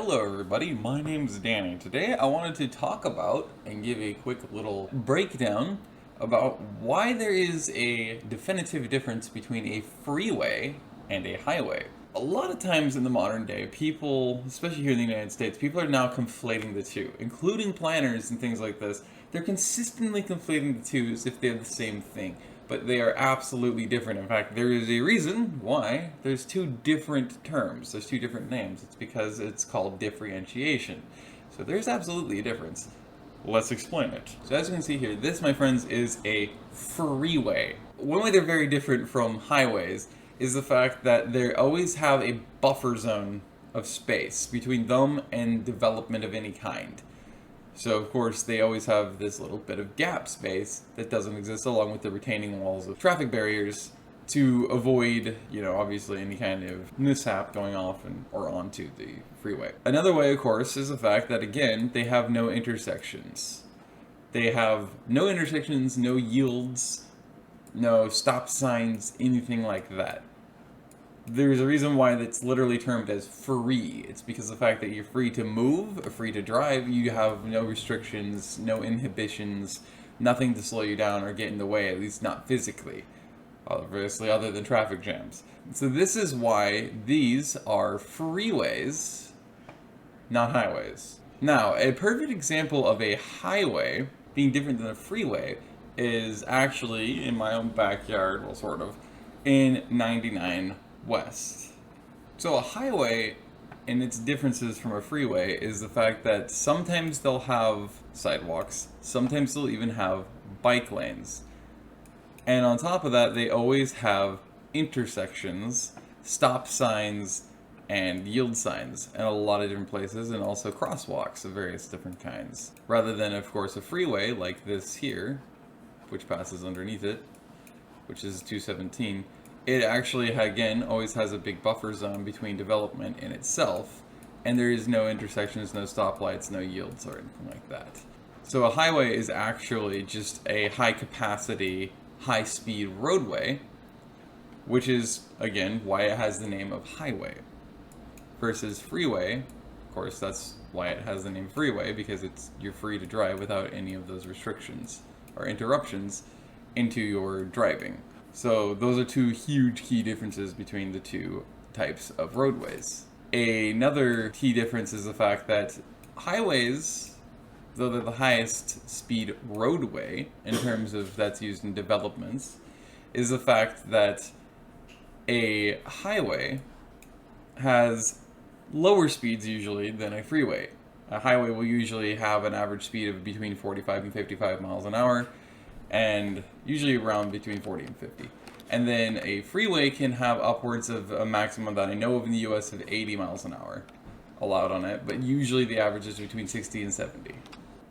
Hello everybody, my name's Danny. Today I wanted to talk about and give a quick little breakdown about why there is a definitive difference between a freeway and a highway. A lot of times in the modern day, people, especially here in the United States, people are now conflating the two, including planners and things like this. They're consistently conflating the two as if they're the same thing, but they are absolutely different. In fact, there is a reason why there's two different terms, there's two different names. It's because it's called differentiation. So there's absolutely a difference. Let's explain it. So as you can see here, this, my friends, is a freeway. One way they're very different from highways is the fact that they always have a buffer zone of space between them and development of any kind. So of course they always have this little bit of gap space that doesn't exist, along with the retaining walls of traffic barriers to avoid, obviously any kind of mishap going off or onto the freeway. Another way, of course, is the fact that, again, they have no intersections. They have no intersections, no yields, no stop signs, anything like that. There's a reason why it's literally termed as free. It's because of the fact that you're free to move, free to drive. You have no restrictions, no inhibitions, nothing to slow you down or get in the way, at least not physically, obviously, other than traffic jams. So this is why these are freeways, not highways. Now, a perfect example of a highway being different than a freeway is actually in my own backyard, well, sort of, in 99 West. So a highway, and its differences from a freeway, is the fact that sometimes they'll have sidewalks, sometimes they'll even have bike lanes. And on top of that, they always have intersections, stop signs, and yield signs in a lot of different places, and also crosswalks of various different kinds. Rather than, of course, a freeway like this here, which passes underneath it, which is 217, it actually, again, always has a big buffer zone between development in itself, and there is no intersections, no stoplights, no yields, or anything like that. So a highway is actually just a high-capacity, high-speed roadway, which is, again, why it has the name of highway. Versus freeway, of course, that's why it has the name freeway, because you're free to drive without any of those restrictions or interruptions into your driving. So those are two huge key differences between the two types of roadways. Another key difference is the fact that highways, though they're the highest speed roadway in terms of that's used in developments, is the fact that a highway has lower speeds usually than a freeway. A highway will usually have an average speed of between 45 and 55 miles an hour, and usually around between 40 and 50. And then a freeway can have upwards of a maximum that I know of in the US of 80 miles an hour allowed on it, but usually the average is between 60 and 70.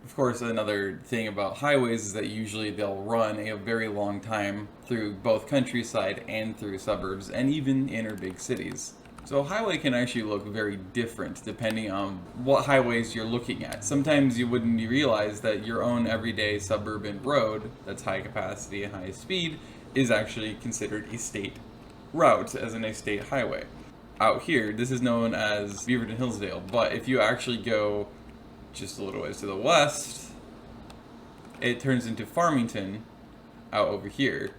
Of course, another thing about highways is that usually they'll run a very long time through both countryside and through suburbs and even inner big cities. So a highway can actually look very different depending on what highways you're looking at. Sometimes you wouldn't realize that your own everyday suburban road that's high capacity and high speed is actually considered a state route, as in a state highway. Out here, this is known as Beaverton Hillsdale, but if you actually go just a little ways to the west, it turns into Farmington out over here.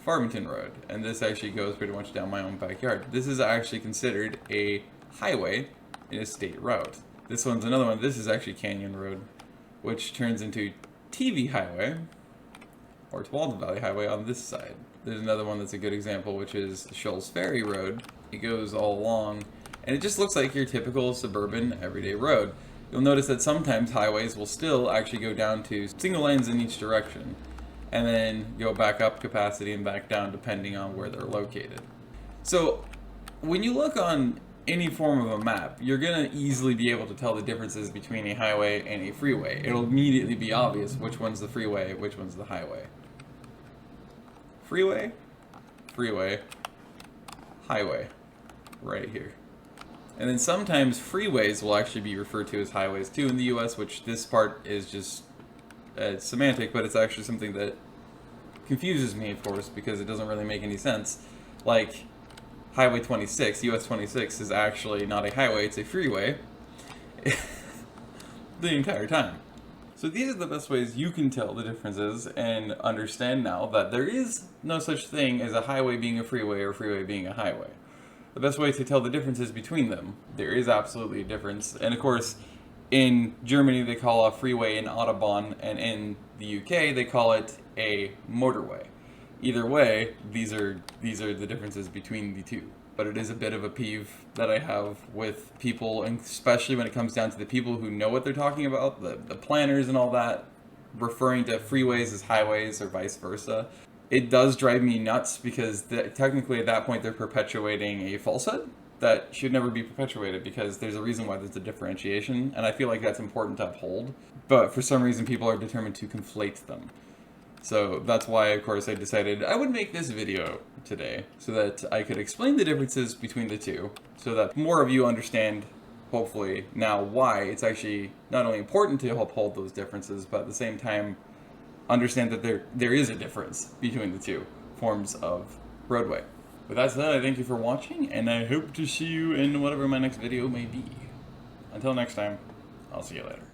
Farmington Road, and this actually goes pretty much down my own backyard. This is actually considered a highway in a state route. This one's another one. This is actually Canyon Road, which turns into TV Highway, or Tualatin Valley Highway on this side. There's another one that's a good example, which is Shoals Ferry Road. It goes all along, and it just looks like your typical suburban everyday road. You'll notice that sometimes highways will still actually go down to single lanes in each direction, and then go back up capacity and back down depending on where they're located. So when you look on any form of a map, you're going to easily be able to tell the differences between a highway and a freeway. It'll immediately be obvious which one's the freeway, which one's the highway. Freeway, freeway, highway, right here. And then sometimes freeways will actually be referred to as highways too in the US, which this part is just it's semantic, but it's actually something that confuses me, of course, because it doesn't really make any sense. Like, Highway 26, US 26, is actually not a highway, it's a freeway. the entire time. So these are the best ways you can tell the differences and understand now that there is no such thing as a highway being a freeway or a freeway being a highway. The best way to tell the differences between them, there is absolutely a difference. And of course, in Germany they call a freeway an Autobahn, and in the UK they call it a motorway. Either way, these are the differences between the two. But it is a bit of a peeve that I have with people, and especially when it comes down to the people who know what they're talking about, the planners and all that, referring to freeways as highways or vice versa. It does drive me nuts because technically at that point they're perpetuating a falsehood that should never be perpetuated, because there's a reason why there's a differentiation, and I feel like that's important to uphold. But for some reason people are determined to conflate them. So that's why, of course, I decided I would make this video today so that I could explain the differences between the two, so that more of you understand, hopefully, now why it's actually not only important to uphold those differences, but at the same time understand that there is a difference between the two forms of roadway. With that said, I thank you for watching, and I hope to see you in whatever my next video may be. Until next time, I'll see you later.